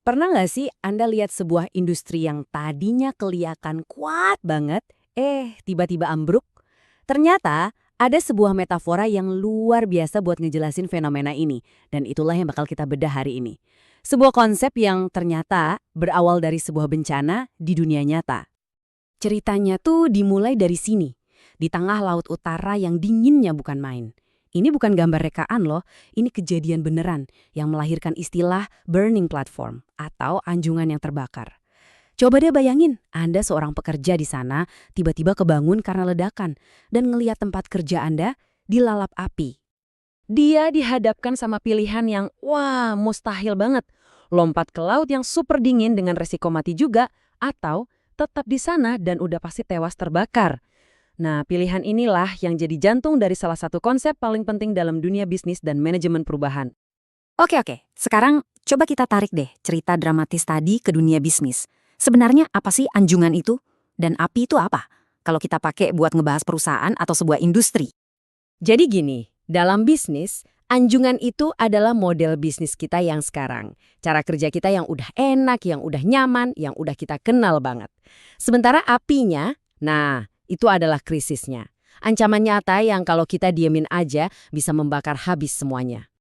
Pernah nggak sih Anda lihat sebuah industri yang tadinya kelihatan kuat banget, tiba-tiba ambruk? Ternyata ada sebuah metafora yang luar biasa buat ngejelasin fenomena ini, dan itulah yang bakal kita bedah hari ini. Sebuah konsep yang ternyata berawal dari sebuah bencana di dunia nyata. Ceritanya tuh dimulai dari sini, di tengah laut utara yang dinginnya bukan main. Ini bukan gambar rekaan loh, ini kejadian beneran yang melahirkan istilah burning platform atau anjungan yang terbakar. Coba deh bayangin, Anda seorang pekerja di sana tiba-tiba kebangun karena ledakan dan ngelihat tempat kerja Anda dilalap api. Dia dihadapkan sama pilihan yang wah mustahil banget. Lompat ke laut yang super dingin dengan resiko mati juga atau tetap di sana dan udah pasti tewas terbakar. Nah, pilihan inilah yang jadi jantung dari salah satu konsep paling penting dalam dunia bisnis dan manajemen perubahan. Oke. Sekarang coba kita tarik deh cerita dramatis tadi ke dunia bisnis. Sebenarnya apa sih anjungan itu? Dan api itu apa? Kalau kita pakai buat ngebahas perusahaan atau sebuah industri. Jadi gini, dalam bisnis, anjungan itu adalah model bisnis kita yang sekarang. Cara kerja kita yang udah enak, yang udah nyaman, yang udah kita kenal banget. Sementara apinya, nah, itu adalah krisisnya. Ancaman nyata yang kalau kita diemin aja bisa membakar habis semuanya.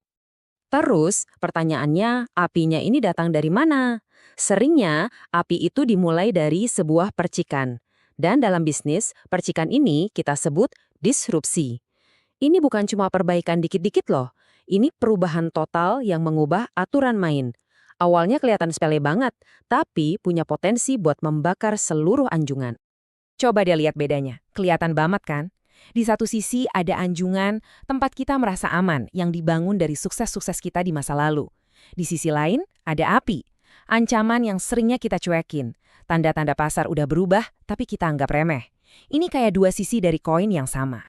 Terus, pertanyaannya, apinya ini datang dari mana? Seringnya, api itu dimulai dari sebuah percikan. Dan dalam bisnis, percikan ini kita sebut disrupsi. Ini bukan cuma perbaikan dikit-dikit loh. Ini perubahan total yang mengubah aturan main. Awalnya kelihatan sepele banget, tapi punya potensi buat membakar seluruh anjungan. Coba dia lihat bedanya, kelihatan banget kan? Di satu sisi ada anjungan, tempat kita merasa aman yang dibangun dari sukses-sukses kita di masa lalu. Di sisi lain, ada api, ancaman yang seringnya kita cuekin. Tanda-tanda pasar udah berubah, tapi kita anggap remeh. Ini kayak dua sisi dari koin yang sama.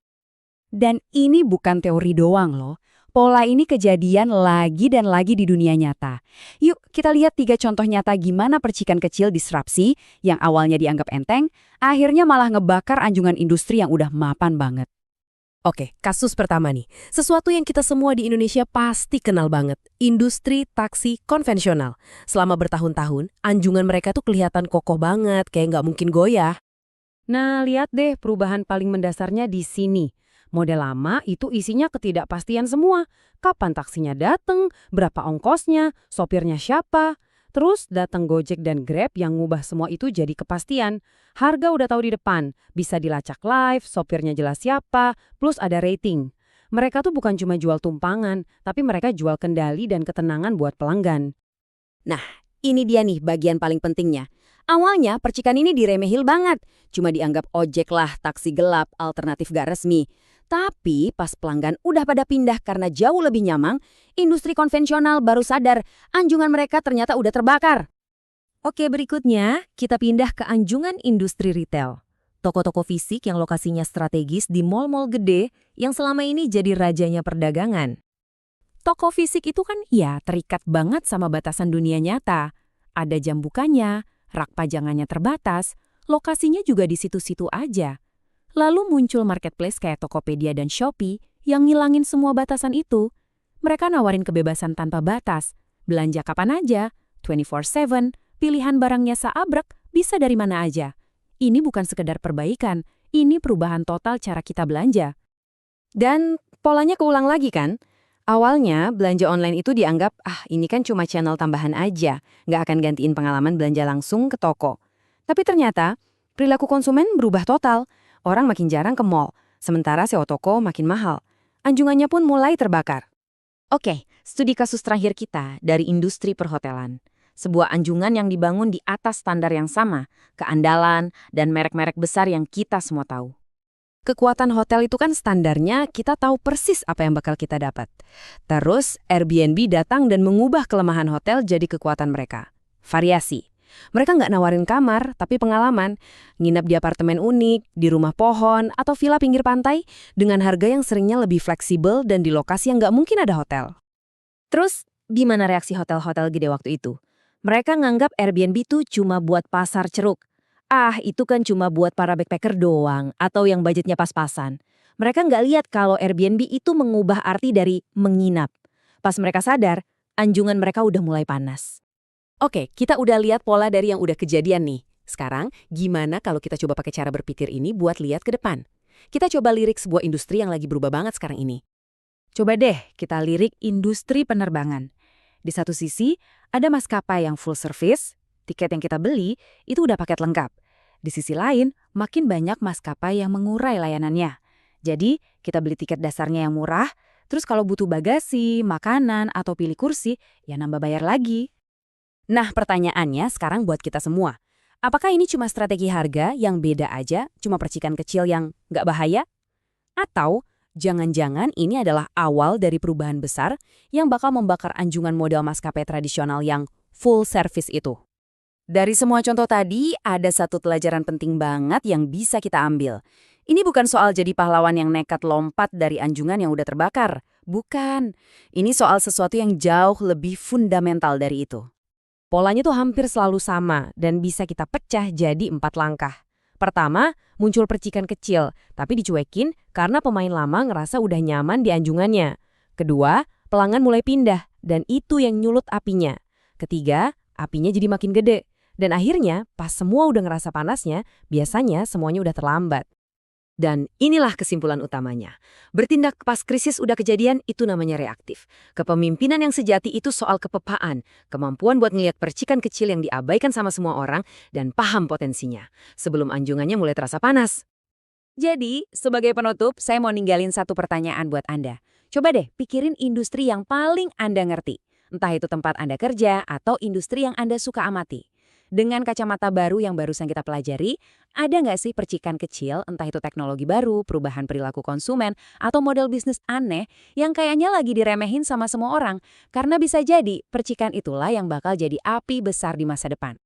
Dan ini bukan teori doang loh. Pola ini kejadian lagi dan lagi di dunia nyata. Yuk kita lihat 3 contoh nyata gimana percikan kecil disrupsi yang awalnya dianggap enteng, akhirnya malah ngebakar anjungan industri yang udah mapan banget. Oke, kasus pertama nih. Sesuatu yang kita semua di Indonesia pasti kenal banget. Industri taksi konvensional. Selama bertahun-tahun, anjungan mereka tuh kelihatan kokoh banget, kayak nggak mungkin goyah. Nah, lihat deh perubahan paling mendasarnya di sini. Model lama itu isinya ketidakpastian semua. Kapan taksinya dateng, berapa ongkosnya, sopirnya siapa. Terus datang Gojek dan Grab yang ngubah semua itu jadi kepastian. Harga udah tahu di depan, bisa dilacak live, sopirnya jelas siapa, plus ada rating. Mereka tuh bukan cuma jual tumpangan, tapi mereka jual kendali dan ketenangan buat pelanggan. Nah, ini dia nih bagian paling pentingnya. Awalnya percikan ini diremehil banget. Cuma dianggap ojek lah, taksi gelap, alternatif gak resmi. Tapi pas pelanggan udah pada pindah karena jauh lebih nyaman, industri konvensional baru sadar anjungan mereka ternyata udah terbakar. Oke, berikutnya kita pindah ke anjungan industri retail. Toko-toko fisik yang lokasinya strategis di mal-mal gede yang selama ini jadi rajanya perdagangan. Toko fisik itu kan ya terikat banget sama batasan dunia nyata. Ada jam bukanya, rak pajangannya terbatas, lokasinya juga di situ-situ aja. Lalu muncul marketplace kayak Tokopedia dan Shopee yang ngilangin semua batasan itu. Mereka nawarin kebebasan tanpa batas, belanja kapan aja, 24/7, pilihan barangnya seabrek, bisa dari mana aja. Ini bukan sekedar perbaikan, ini perubahan total cara kita belanja. Dan polanya keulang lagi kan? Awalnya belanja online itu dianggap, ini kan cuma channel tambahan aja, nggak akan gantiin pengalaman belanja langsung ke toko. Tapi ternyata, perilaku konsumen berubah total. Orang makin jarang ke mall, sementara sewa toko makin mahal. Anjungannya pun mulai terbakar. Oke, studi kasus terakhir kita dari industri perhotelan. Sebuah anjungan yang dibangun di atas standar yang sama, keandalan, dan merek-merek besar yang kita semua tahu. Kekuatan hotel itu kan standarnya kita tahu persis apa yang bakal kita dapat. Terus Airbnb datang dan mengubah kelemahan hotel jadi kekuatan mereka. Variasi. Mereka nggak nawarin kamar, tapi pengalaman. Nginap di apartemen unik, di rumah pohon, atau villa pinggir pantai dengan harga yang seringnya lebih fleksibel dan di lokasi yang nggak mungkin ada hotel. Terus, gimana reaksi hotel-hotel gede waktu itu? Mereka nganggap Airbnb itu cuma buat pasar ceruk. Itu kan cuma buat para backpacker doang, atau yang budgetnya pas-pasan. Mereka nggak lihat kalau Airbnb itu mengubah arti dari menginap. Pas mereka sadar, anjungan mereka udah mulai panas. Oke, kita udah lihat pola dari yang udah kejadian nih. Sekarang, gimana kalau kita coba pakai cara berpikir ini buat lihat ke depan? Kita coba lirik sebuah industri yang lagi berubah banget sekarang ini. Coba deh kita lirik industri penerbangan. Di satu sisi, ada maskapai yang full service, tiket yang kita beli itu udah paket lengkap. Di sisi lain, makin banyak maskapai yang mengurai layanannya. Jadi, kita beli tiket dasarnya yang murah, terus kalau butuh bagasi, makanan, atau pilih kursi, ya nambah bayar lagi. Nah, pertanyaannya sekarang buat kita semua. Apakah ini cuma strategi harga yang beda aja, cuma percikan kecil yang nggak bahaya? Atau jangan-jangan ini adalah awal dari perubahan besar yang bakal membakar anjungan model maskapai tradisional yang full service itu? Dari semua contoh tadi, ada satu pelajaran penting banget yang bisa kita ambil. Ini bukan soal jadi pahlawan yang nekat lompat dari anjungan yang udah terbakar. Bukan. Ini soal sesuatu yang jauh lebih fundamental dari itu. Polanya tuh hampir selalu sama dan bisa kita pecah jadi 4 langkah. Pertama, muncul percikan kecil, tapi dicuekin karena pemain lama ngerasa udah nyaman di anjungannya. Kedua, pelanggan mulai pindah, dan itu yang nyulut apinya. Ketiga, apinya jadi makin gede. Dan akhirnya, pas semua udah ngerasa panasnya, biasanya semuanya udah terlambat. Dan inilah kesimpulan utamanya. Bertindak pas krisis udah kejadian itu namanya reaktif. Kepemimpinan yang sejati itu soal kepepaan, kemampuan buat ngeliat percikan kecil yang diabaikan sama semua orang, dan paham potensinya, sebelum anjungannya mulai terasa panas. Jadi, sebagai penutup, saya mau ninggalin satu pertanyaan buat Anda. Coba deh pikirin industri yang paling Anda ngerti. Entah itu tempat Anda kerja atau industri yang Anda suka amati. Dengan kacamata baru yang barusan kita pelajari, ada nggak sih percikan kecil, entah itu teknologi baru, perubahan perilaku konsumen, atau model bisnis aneh yang kayaknya lagi diremehin sama semua orang? Karena bisa jadi percikan itulah yang bakal jadi api besar di masa depan.